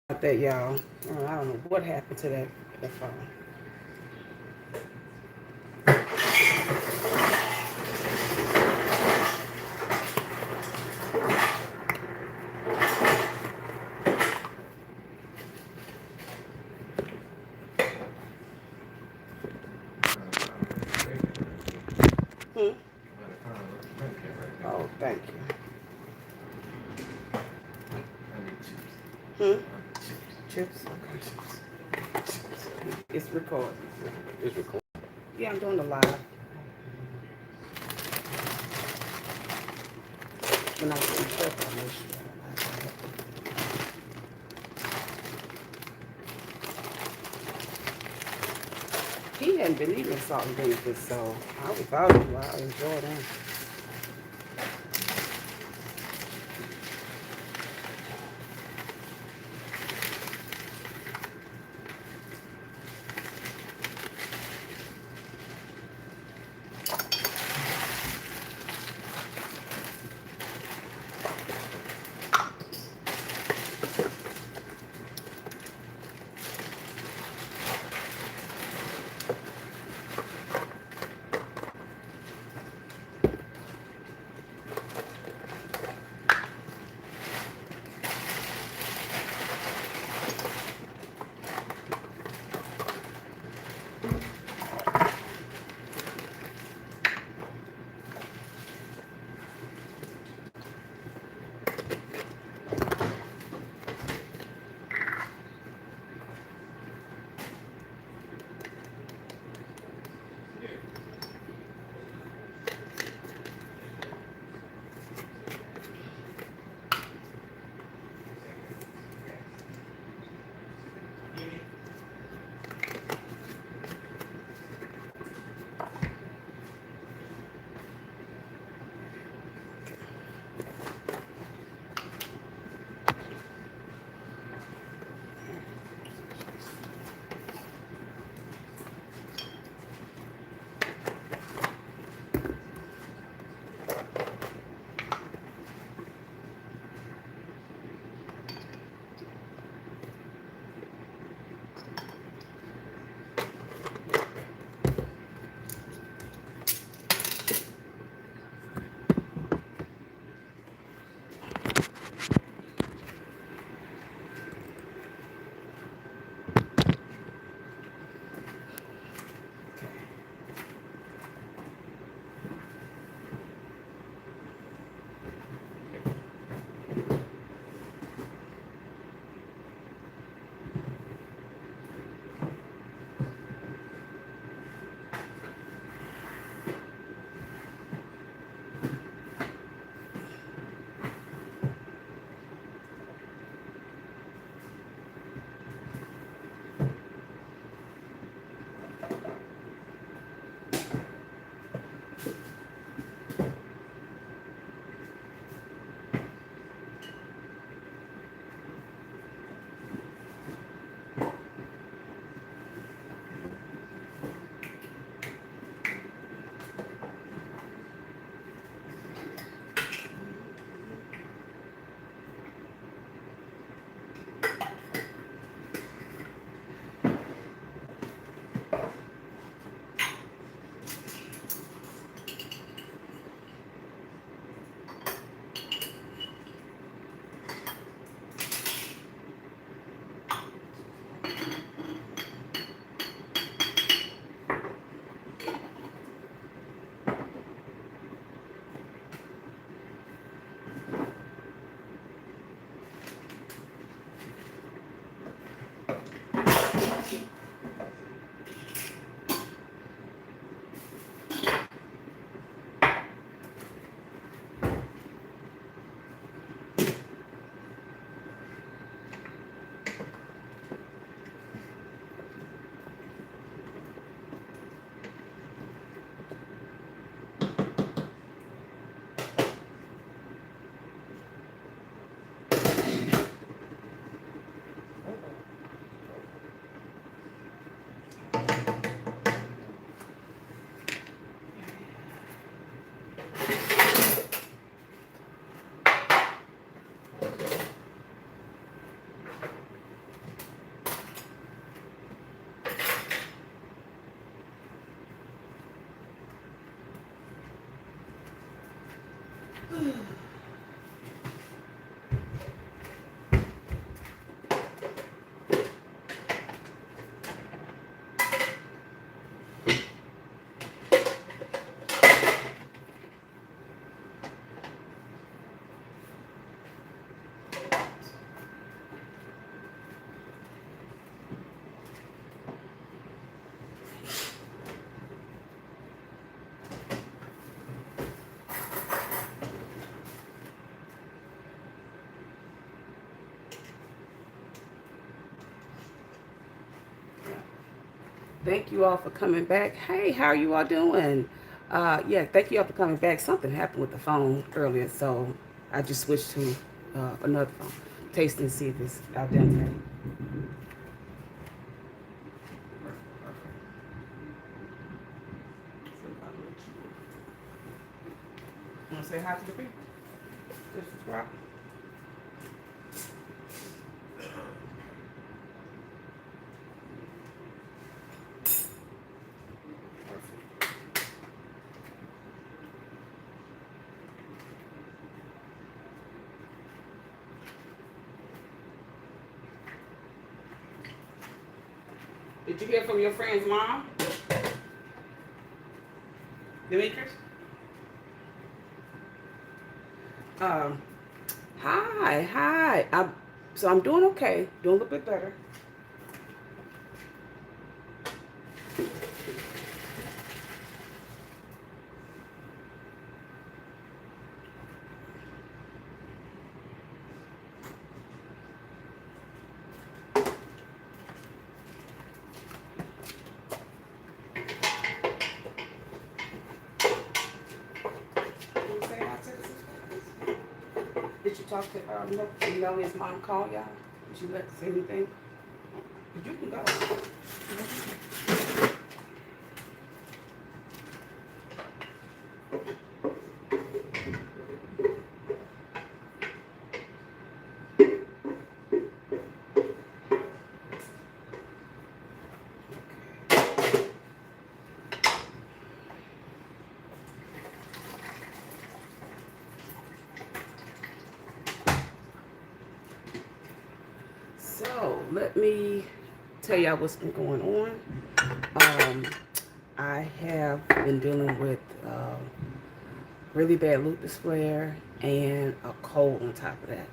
About that, y'all. I don't know what happened to that phone. Hmm? Oh, thank you. Hmm? Chips? Okay. It's recording. It's recording. Yeah, I'm doing the live. When I see purple, I'll He hadn't been eating salt and vinegar, so I was out of it. I enjoy them. Thank you all for coming back. Hey, how are you all doing? Yeah, thank you all for coming back. Something happened with the phone earlier, so I just switched to another phone. Taste and see if it's al dente. Want to say hi to the people? Just subscribe. Did you hear from your friend's mom, Demetrius? Um, hi. So I'm doing okay, doing a little bit better. You say hi to the sisters? Did you talk to Melly's mom call y'all? Did you let say anything? But you can go. So let me tell y'all what's been going on. I have been dealing with really bad lupus flare and a cold on top of that.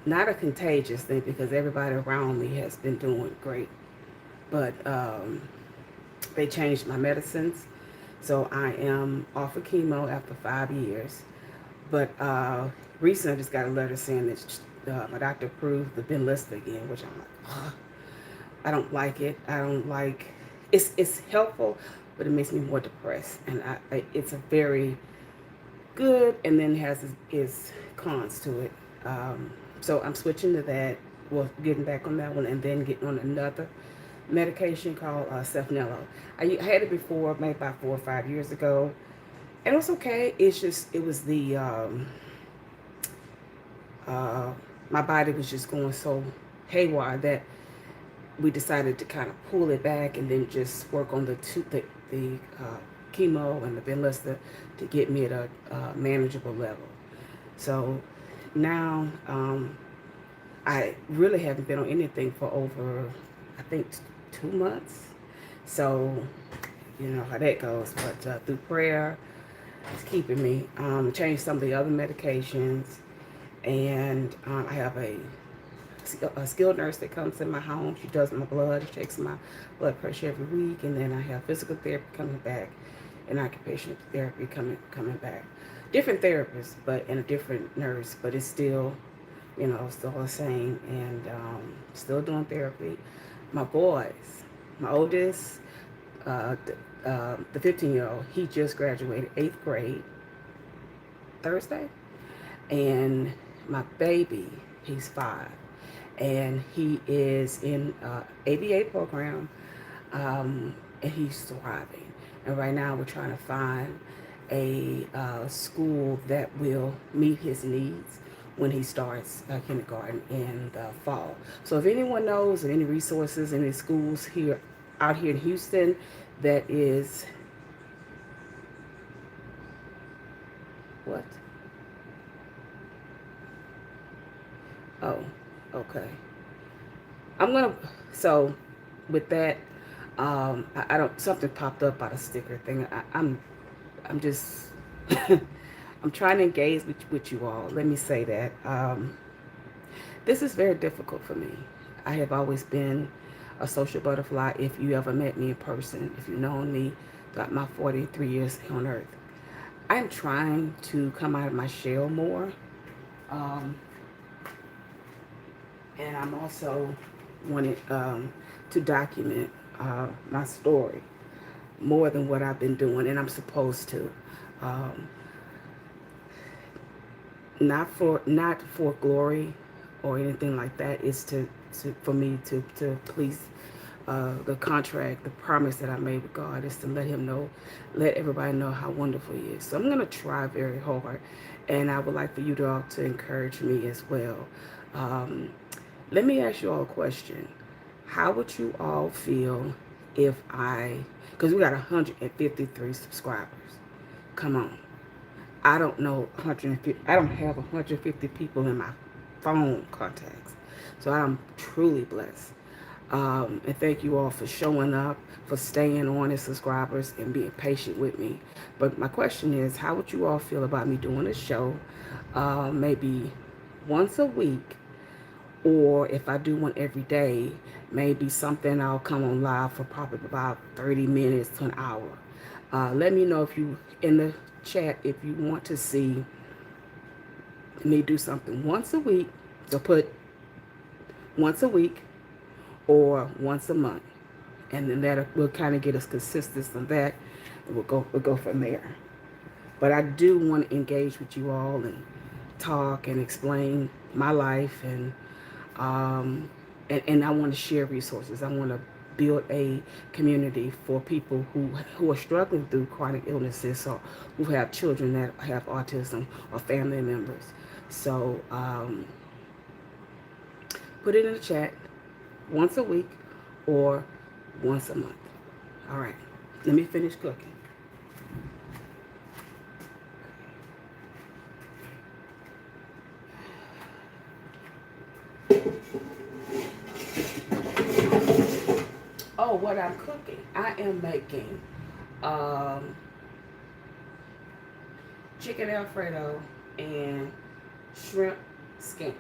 Not a contagious thing because everybody around me has been doing great, but they changed my medicines, so I am off of chemo after 5 years. But recently I just got a letter saying that my doctor approved the Benlysta again, which I'm like, ugh. I don't like it. I don't like. It's helpful, but it makes me more depressed, and it's a very good, and then has its cons to it. So I'm switching to that. Well, getting back on that one, and then getting on another medication called Cefnello. I had it before, maybe about 4 or 5 years ago, and it was okay. It's just it was the my body was just going so haywire that we decided to kind of pull it back and then just work on the chemo and the Benlysta to get me at a manageable level. So now I really haven't been on anything for over, I think, 2 months. So you know how that goes. But through prayer, it's keeping me. Changed some of the other medications, and I have a skilled nurse that comes in my home. She does my blood, checks my blood pressure every week, and then I have physical therapy coming back and occupational therapy coming back. Different therapists, but and a different nurse, but it's still, you know, still the same, and still doing therapy. My boys, my oldest, the 15-year-old, he just graduated 8th grade Thursday, and my baby, he's 5, and he is in ABA program, and he's thriving. And right now we're trying to find a school that will meet his needs when he starts kindergarten in the fall. So if anyone knows of any resources, any schools here out here in Houston that is what? Oh, okay. I'm gonna. So, with that, I don't. Something popped up about a sticker thing. I'm just. I'm trying to engage with you all. Let me say that this is very difficult for me. I have always been a social butterfly. If you ever met me in person, if you've known me throughout my 43 years on Earth, I'm trying to come out of my shell more. Um, and I'm also wanted to document my story more than what I've been doing, and I'm supposed to. Um, not for glory or anything like that. It's for me to please the contract, the promise that I made with God is to let everybody know how wonderful He is. So I'm gonna try very hard, and I would like for you to all to encourage me as well. Um, Let me ask you all a question. How would you all feel if because we got 153 subscribers. Come on. I don't know 150. I don't have 150 people in my phone contacts. So I'm truly blessed. And thank you all for showing up, for staying on as subscribers and being patient with me. But my question is, how would you all feel about me doing a show maybe once a week, or if I do one every day, maybe something I'll come on live for probably about 30 minutes to an hour. Let me know if you in the chat if you want to see me do something once a week. So put once a week or once a month, and then that will kind of get us consistent on that. And we'll go from there. But I do want to engage with you all and talk and explain my life, um, and I want to share resources. I want to build a community for people who are struggling through chronic illnesses, or who have children that have autism, or family members. So put it in the chat once a week or once a month. All right, let me finish cooking. Oh, what I'm cooking? I am making um, chicken Alfredo and shrimp scampi.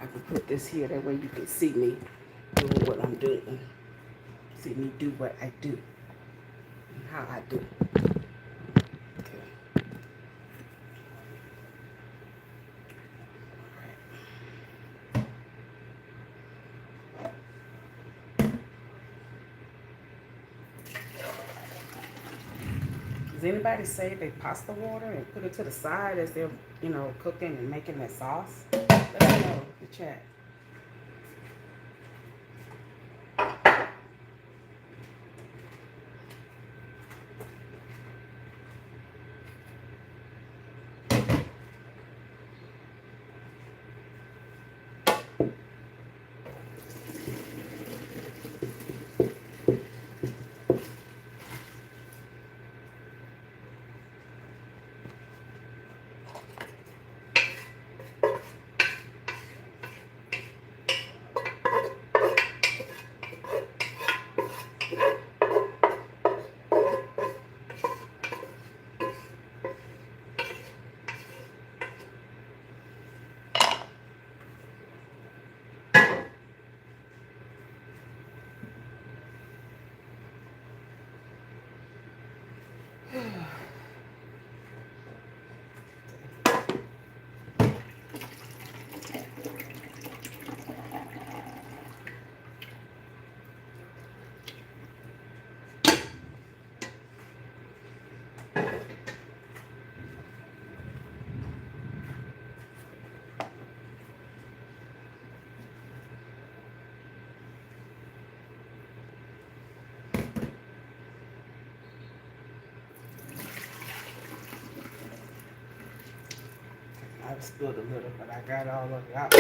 I can put this here, that way you can see me doing what I'm doing. See me do what I do and how I do. Okay. Does anybody save their pasta water and put it to the side as they're, cooking and making that sauce? Let me know in the chat. I've spilled a little, but I got all of it out.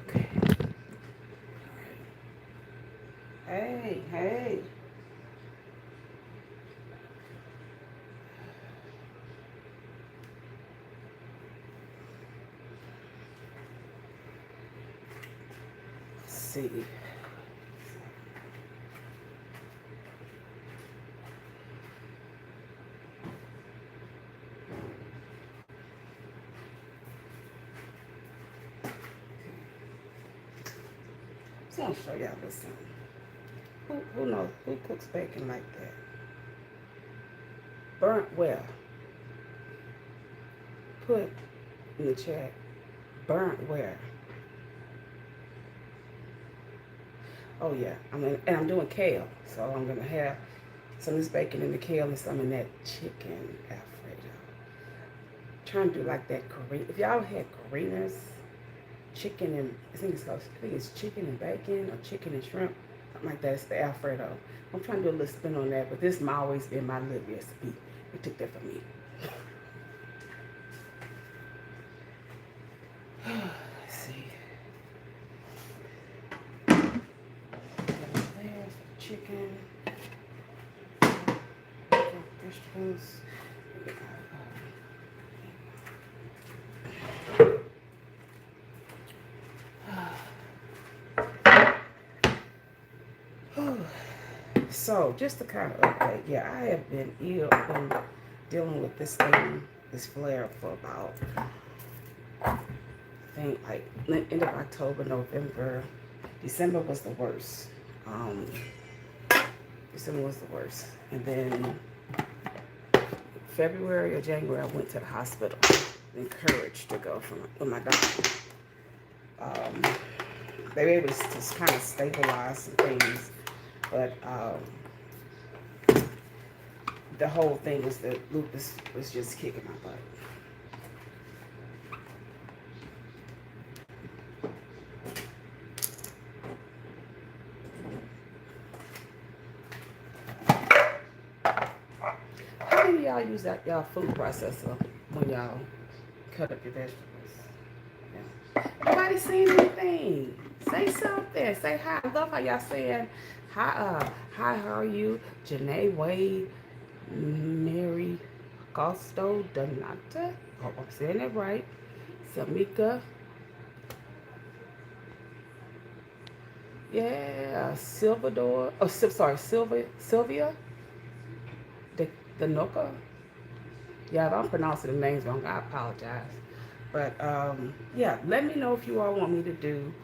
Okay. Hey. see. So I'm gonna show y'all this one. Who knows? Who cooks bacon like that? Burnt where? Put in the chat. Burnt where? Oh yeah, and I'm doing kale, so I'm gonna have some of this bacon in the kale and some in that chicken Alfredo. Trying to do like that Korean. If y'all had Koreaners, chicken and I think it's chicken and bacon or chicken and shrimp, something like that. It's the Alfredo. I'm trying to do a little spin on that, but this has always been my little recipe. They took that from me. Let's see. There's chicken, vegetables. So, just to kind of update, yeah, I have been ill, been dealing with this thing, this flare for about, I think, like, end of October, November. December was the worst. December was the worst. And then February or January, I went to the hospital, encouraged to go with my doctor. They were able to kind of stabilize some things, but the whole thing was that lupus was just kicking my butt. How many of y'all use y'all food processor when y'all cut up your vegetables? Yeah. Nobody saying anything. Say something. Say hi. I love how y'all saying hi. Hi. How are you, Janae Wade? Mary Costo Donata. Hope I'm saying that right. Samika. Yeah, Silvador. Oh, sorry, Sylvia. The Noka. Yeah, if I'm pronouncing the names wrong, I apologize. But yeah, let me know if you all want me to do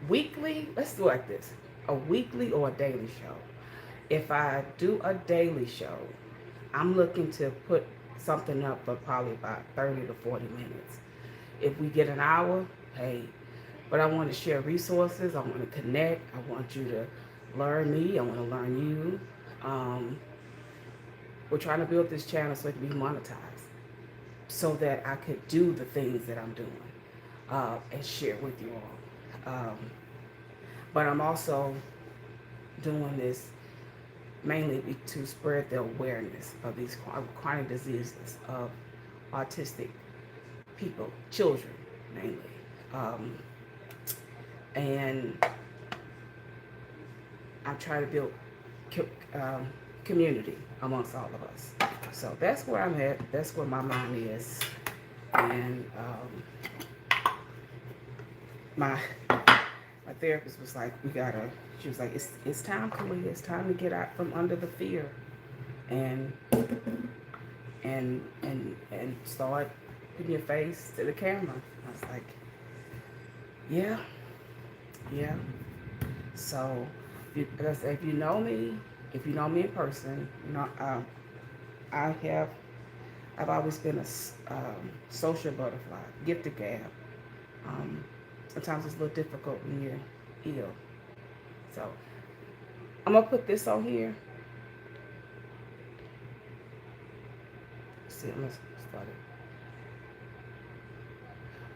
weekly. Let's do it like this: a weekly or a daily show. If I do a daily show, I'm looking to put something up for probably about 30 to 40 minutes. If we get an hour, hey, but I want to share resources. I want to connect. I want you to learn me. I want to learn you. We're trying to build this channel so it can be monetized so that I could do the things that I'm doing and share with you all. But I'm also doing this mainly to spread the awareness of these chronic diseases of autistic people, children mainly. And I'm trying to build community amongst all of us. So that's where I'm at. That's where my mind is. And my therapist was like, she was like, it's time, Kalia. It's time to get out from under the fear and start putting your face to the camera. I was like, yeah. So, if you know me in person, you know, I've always been a social butterfly, gifted gab. Sometimes it's a little difficult when you're ill. So, I'm gonna put this on here. Let's see, I'm gonna start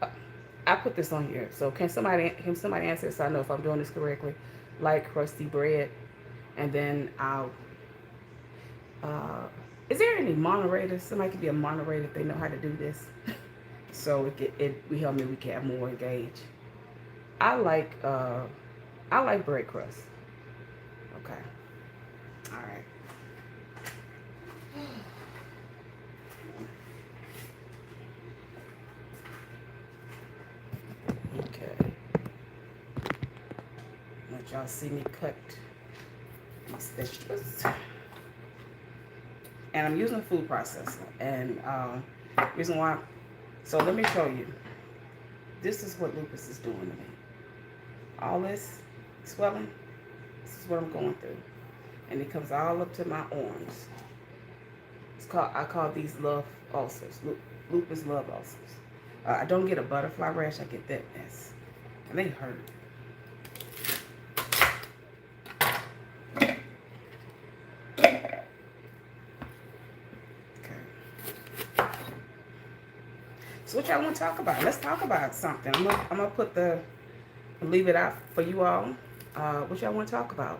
it. I put this on here. So can somebody answer so I know if I'm doing this correctly? Like crusty bread, and then I'll. Is there any moderators? Somebody could be a moderator if they know how to do this. So we help me. We can have more engaged. I like bread crust. Okay. All right. Okay. Let y'all see me cut these vegetables. And I'm using a food processor. And reason why, so let me show you. This is what lupus is doing to me. All this swelling, this is what I'm going through. And it comes all up to my arms. I call these love ulcers, lupus love ulcers. I don't get a butterfly rash, I get that mess. And they hurt. So what y'all want to talk about? Let's talk about something. I'm gonna leave it out for you all. What y'all want to talk about?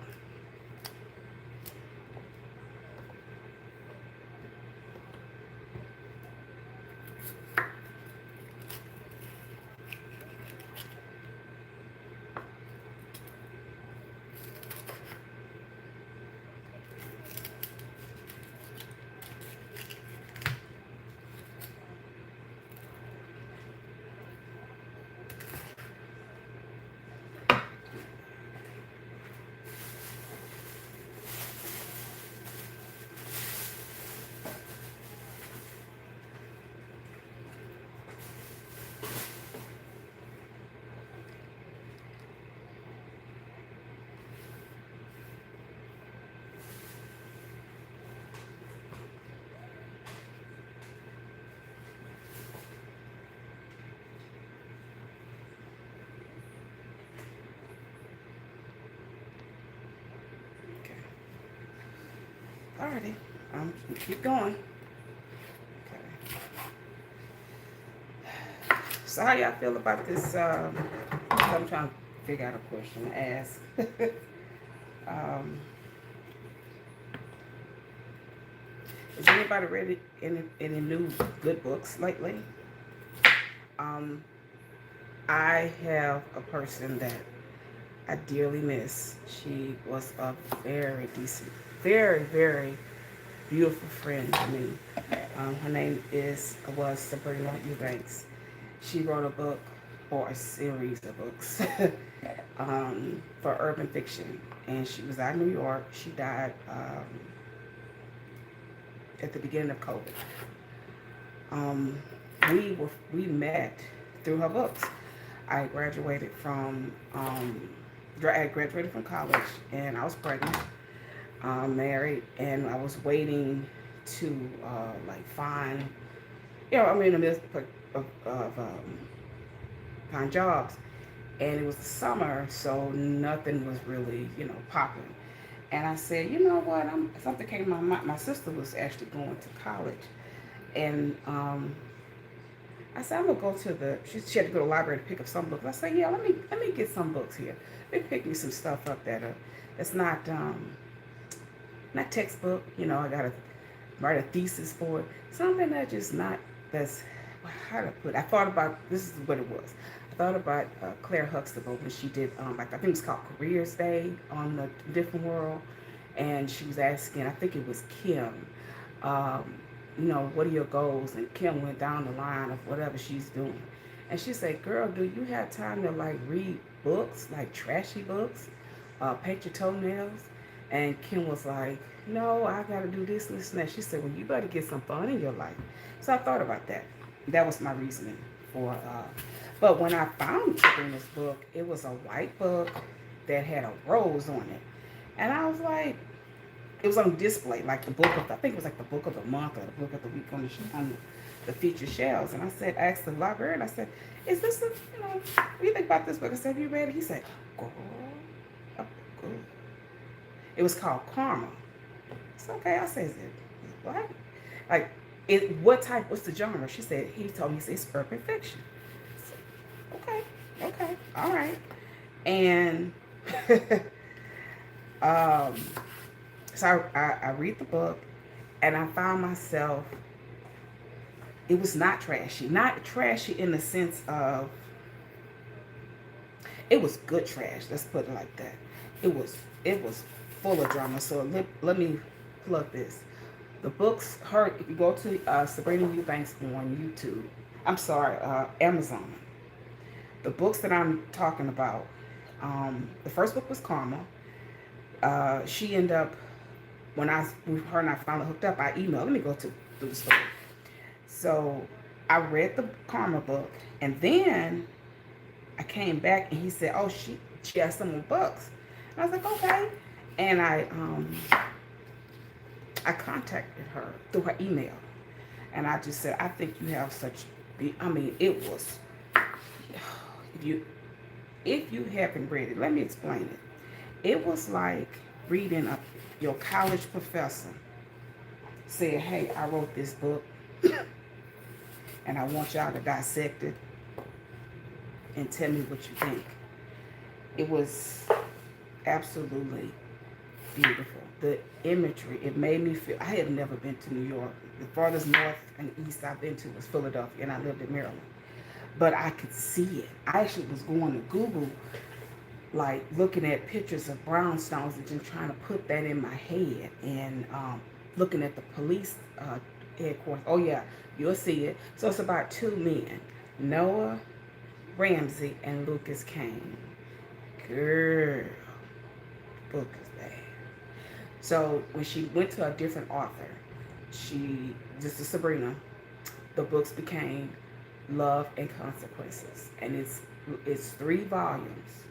Alrighty, keep going. Okay. So how y'all feel about this? I'm trying to figure out a question to ask. Has anybody read any new good books lately? I have a person that I dearly miss. She was a very decent, very, very beautiful friend to me. Her name was Sabrina Eubanks. She wrote a book, or a series of books, for urban fiction. And she was out in New York. She died at the beginning of COVID. We met through her books. I graduated from college, and I was pregnant, married, and I was waiting to find, I'm in the midst of find jobs, and it was the summer, so nothing was really popping. And I said, you know what? Something came to my mind. My sister was actually going to college, and I said, I'm gonna go to she had to go to the library to pick up some books. I said, yeah, let me get some books here. They pick me some stuff up that's not textbook. I gotta write a thesis for it. Something that's how to put it. I thought about, this is what it was. I thought about Claire Huxtable when she did I think it was called Careers Day on the Different World, and she was asking, I think it was Kim, what are your goals? And Kim went down the line of whatever she's doing. And she said, girl, do you have time to read books, trashy books, paint your toenails? And Kim was like, no, I got to do this and this and that. She said, well, you better get some fun in your life. So I thought about that. That was my reasoning for, but when I found Sabrina's book, it was a white book that had a rose on it. And I was like, it was on display, I think it was the book of the month or the book of the week on the featured shelves. And I asked the librarian, I said, is this what do you think about this book? I said, have you read it? He said, girl, it was called Karma. It's okay. I said, what? What's the genre? He told me, it's urban fiction. I said, okay, all right. And so I read the book, and I found myself, it was not trashy in the sense of, it was good trash, let's put it like that. It was full of drama. So let me plug this. The book's if you go to Sabrina Eubanks on YouTube, Amazon, The books that I'm talking about, the first book was Karma. She ended up, when her and I finally hooked up, I emailed. Let me go through the story. So I read the Karma book, and then I came back and he said, "Oh, she has some more books." And I was like, "Okay," and I contacted her through her email, and I just said, "I think you have such, I mean, it was, if you haven't read it, let me explain it. It was like reading your college professor said, 'Hey, I wrote this book, and I want y'all to dissect it and tell me what you think.'" It was absolutely beautiful. The imagery, it made me feel, I had never been to New York. The farthest north and east I've been to was Philadelphia, and I lived in Maryland. But I could see it. I actually was going to Google, like looking at pictures of brownstones and just trying to put that in my head, and looking at the police headquarters. Oh yeah, you'll see it. So it's about two men, Noah Ramsey and Lucas Kane. Girl, book is bad. So when she went to a different author, this is Sabrina, the books became Love and Consequences, and it's 3 volumes.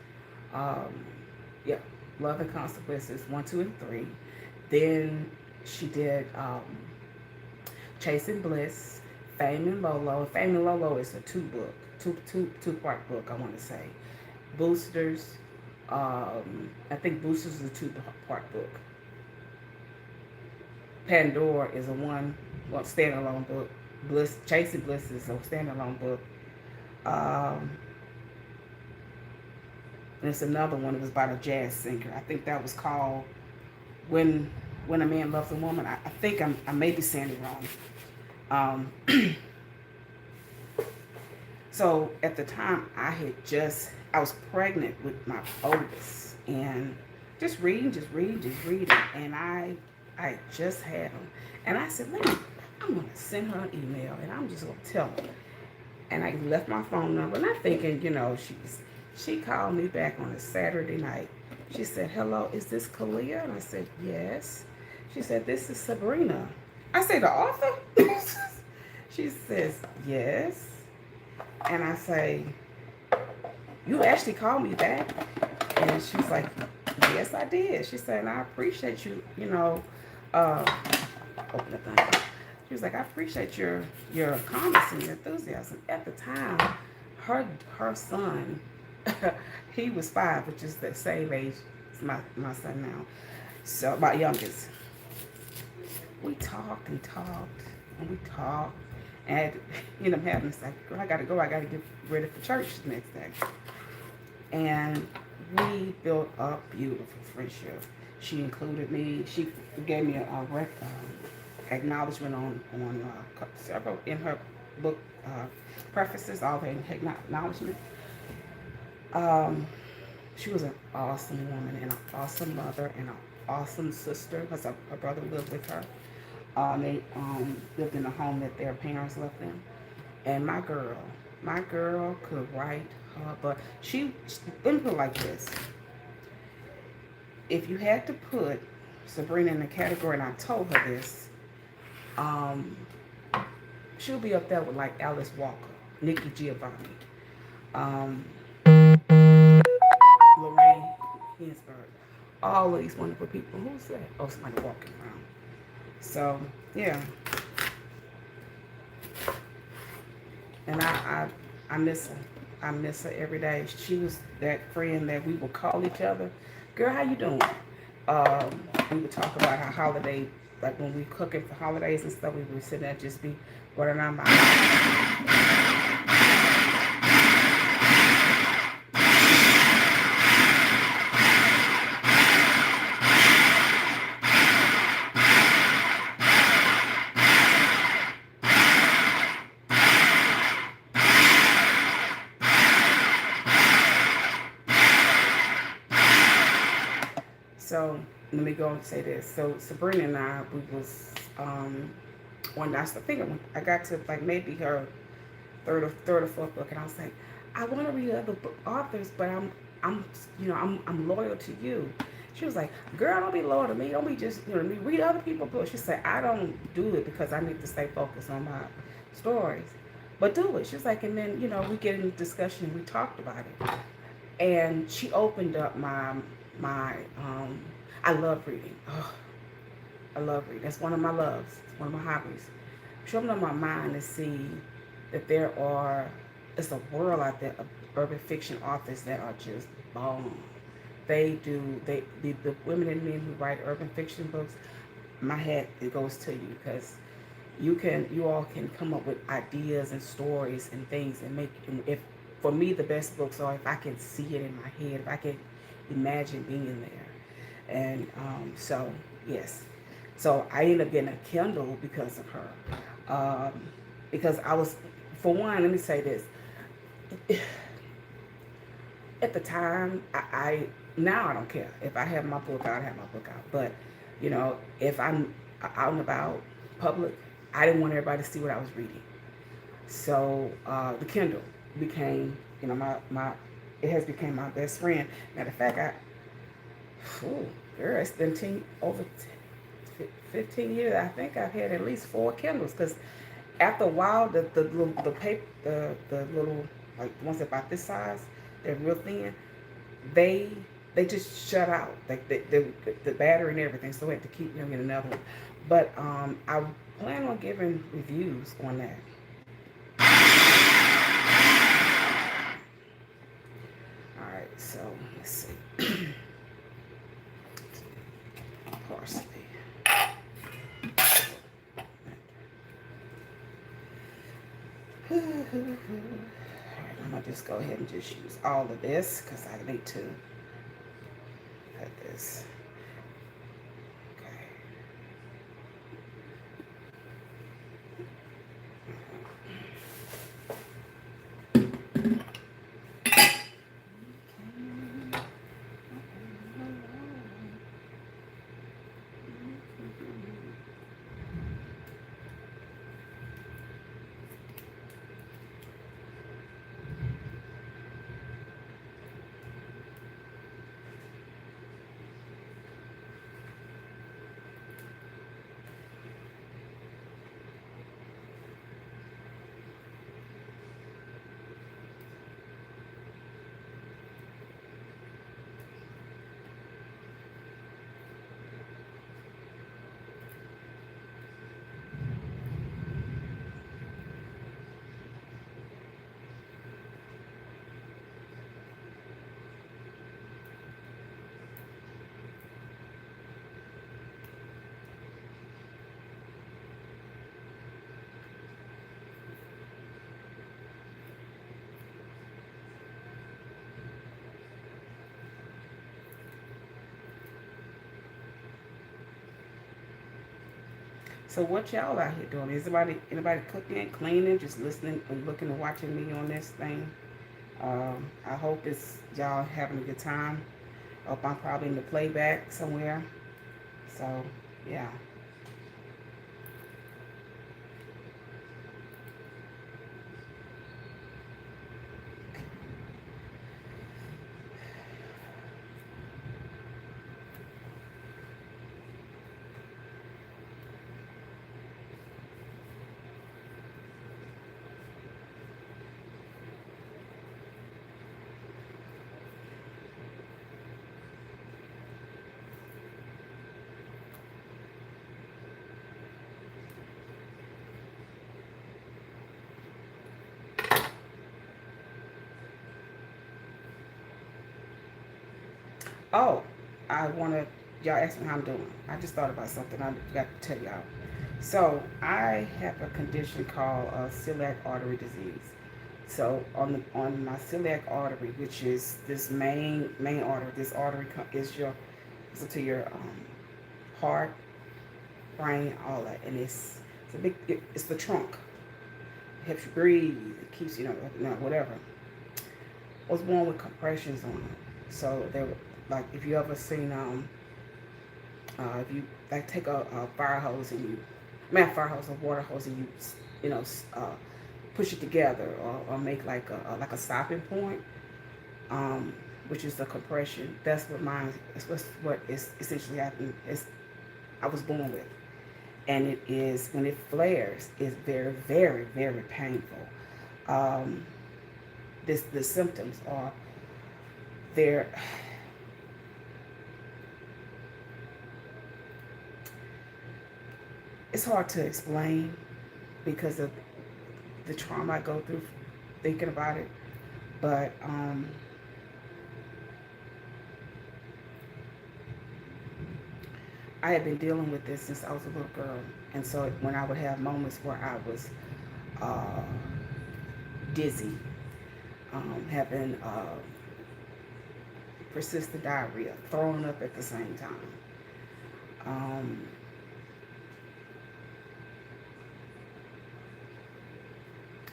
Um, yeah, Love and Consequences 1, 2, and 3. Then she did Chasing Bliss, Fame and Lolo. Fame and Lolo is a two-part book, I want to say. Boosters, I think Boosters is a 2-part book. Pandora is a standalone book. Chasing Bliss is a standalone book. And it's another one. It was about a jazz singer. I think that was called When a Man Loves a Woman. I think I may be saying it wrong. So at the time, I was pregnant with my oldest, and just reading, and I just had them, and I said, I'm gonna send her an email, and I'm just gonna tell her. And I left my phone number, and I'm thinking, she called me back on a Saturday night. She said, "Hello, is this Kalia?" And I said, "Yes." She said, "This is Sabrina." I said, "The author?" She says, "Yes." And I say, "You actually called me back?" And she's like, "Yes, I did." She said, "And I appreciate you, open the thing. She was like, "I appreciate your comments and your enthusiasm." At the time, her son, he was 5, which is the same age as my son now. So my youngest. We talked and talked and we talked, and ended up having this like, "Girl, I gotta go. I gotta get ready for church the next day." And we built a beautiful friendship. She included me. She gave me a acknowledgement on several in her book prefaces, all the acknowledgement. She was an awesome woman and an awesome mother and an awesome sister, because her brother lived with her. They lived in a home that their parents left them. And my girl could write her, but let me put it like this. If you had to put Sabrina in the category, and I told her this, she'll be up there with like Alice Walker, Nikki Giovanni, Lorraine Ginsburg, all of these wonderful people. Who's that? Oh, somebody walking around. So yeah, and I miss her. I miss her every day. She was that friend that we would call each other. "Girl, how you doing?" We would talk about our holiday, like when we cooking for holidays and stuff. We would sit there and just be running our mouths. So let me go and say this. So Sabrina and I, we was when I got to like maybe her third or fourth book, and I was like, I want to read other authors, but I'm, I'm loyal to you. She was like, girl, don't be loyal to me. Don't be just, me. Read other people's books. She said, I don't do it because I need to stay focused on my stories. But do it. She was like, and then, we get in a discussion and we talked about it. And she opened up my I love reading. Oh, I love reading. That's one of my loves. It's one of my hobbies. She opened up my mind to see that there's a world out there of urban fiction authors that are just bomb. The women and men who write urban fiction books, my hat, it goes to you, because you all can come up with ideas and stories and things and make, if for me the best books are if I can see it in my head, if I can imagine being there. And so yes, so I ended up getting a Kindle because of her. Because I was, for one, let me say this. At the time, I now I don't care. If I have my book out, I have my book out. But, if I'm out and about, public, I didn't want everybody to see what I was reading. So the Kindle became, it has become my best friend. Matter of fact, girl, it's been over 15 years. I think I've had at least 4 Kindles, because after a while, the paper, the little, like the ones about this size, they're real thin. They just shut out, like the battery and everything. So I had to keep getting another one. But I plan on giving reviews on that. All right, so let's see. Parsley. I'm gonna just go ahead and just use all of this because I need to cut this. So what y'all out here doing? Is anybody cooking, cleaning, just listening and looking and watching me on this thing? I hope it's y'all having a good time. Hope I'm probably in the playback somewhere. So yeah. Oh, y'all asked me how I'm doing. I just thought about something I got to tell y'all. So I have a condition called celiac artery disease. So on my celiac artery, which is this main artery, this artery is to your heart, brain, all that, and it's the trunk. It helps you breathe. It keeps whatever. I was born with compressions on it, so they were like, if you ever seen if you like take a fire hose and you, man, fire hose, a water hose, and you push it together, or make like a stopping point, um, which is the compression. That's what mine. That's what is essentially happening. Is I was born with, and it is when it flares, it's very, very, very painful. Um, the symptoms are there. It's hard to explain because of the trauma I go through thinking about it. But I had been dealing with this since I was a little girl, and so when I would have moments where I was uh, dizzy, having persistent diarrhea, throwing up at the same time. Um,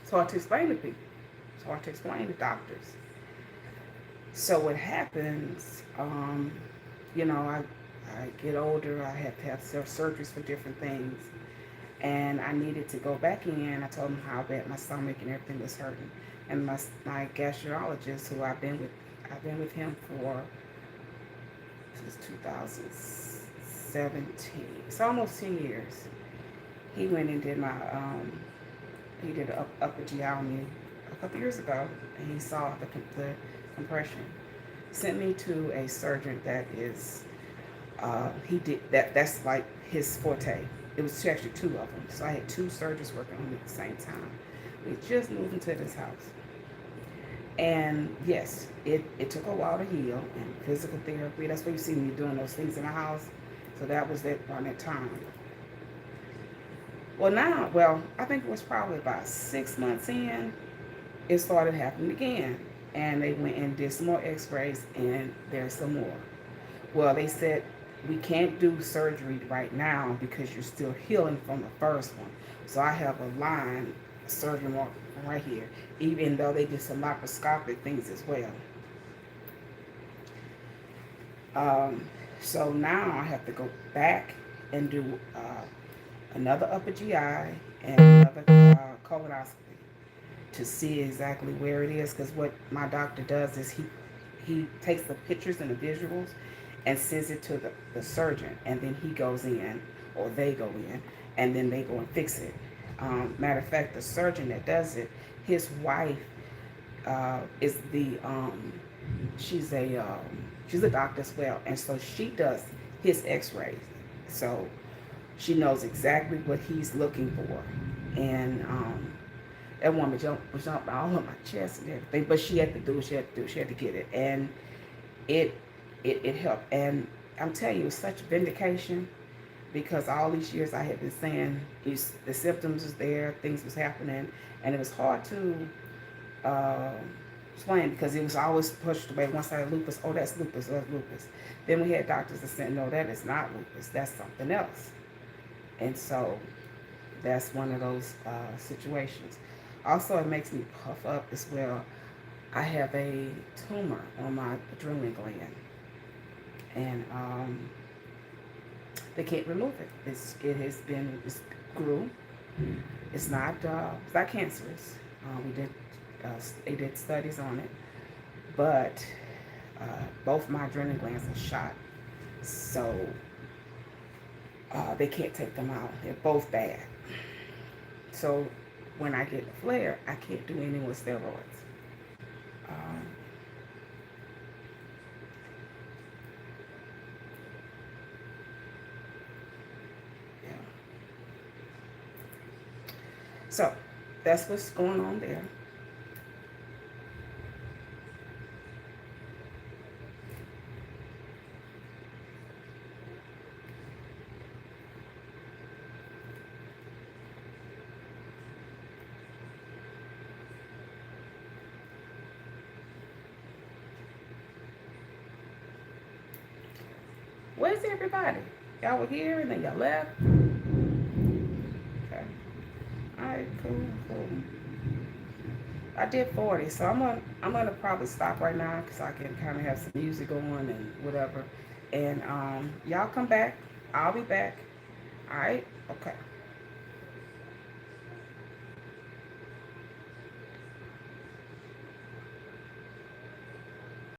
it's hard to explain to people. It's hard to explain to doctors. So what happens, I get older, I have to have surgeries for different things, and I needed to go back in. I told him how bad my stomach and everything was hurting, and my gastrologist, who I've been with him for since 2017. It's almost 10 years. He went and did he did an upper GI on me a couple years ago, and he saw the compression. Sent me to a surgeon that is, he did that. That's like his forte. It was actually two of them. So I had two surgeons working on me at the same time. We just moved into this house. And yes, it took a while to heal, and physical therapy. That's why you see me doing those things in the house. So that was that on that time. Well, I think it was probably about 6 months in, it started happening again. And they went and did some more x-rays, and there's some more. Well, they said, we can't do surgery right now because you're still healing from the first one. So I have a line, a surgery mark right here, even though they did some laparoscopic things as well. So now I have to go back and do another upper GI and another colonoscopy to see exactly where it is. Because what my doctor does is he takes the pictures and the visuals and sends it to the surgeon, and then he goes in, or they go in, and then they go and fix it. Matter of fact, the surgeon that does it, his wife is she's a doctor as well, and so she does his x-rays. So she knows exactly what he's looking for, and that woman jumped all on my chest and everything, but she had to do what she had to do. She had to get it, and it helped. And I'm telling you, it was such vindication, because all these years I had been saying the symptoms was there, things was happening, and it was hard to explain because it was always pushed away. Once I had lupus, oh, that's lupus, that's lupus. Then we had doctors that said, no, that is not lupus, that's something else. And so that's one of those situations. Also, it makes me puff up as well. I have a tumor on my adrenal gland, and they can't remove it. It's grew. It's not cancerous. They did studies on it, but both my adrenal glands are shot, so they can't take them out. They're both bad. So when I get a flare, I can't do anything with steroids. Um, yeah. So that's what's going on there. Where's everybody? Y'all were here and then y'all left. Okay. All right. Cool. I did 40, so I'm gonna probably stop right now because I can kind of have some music going and whatever. And y'all come back. I'll be back. All right. Okay.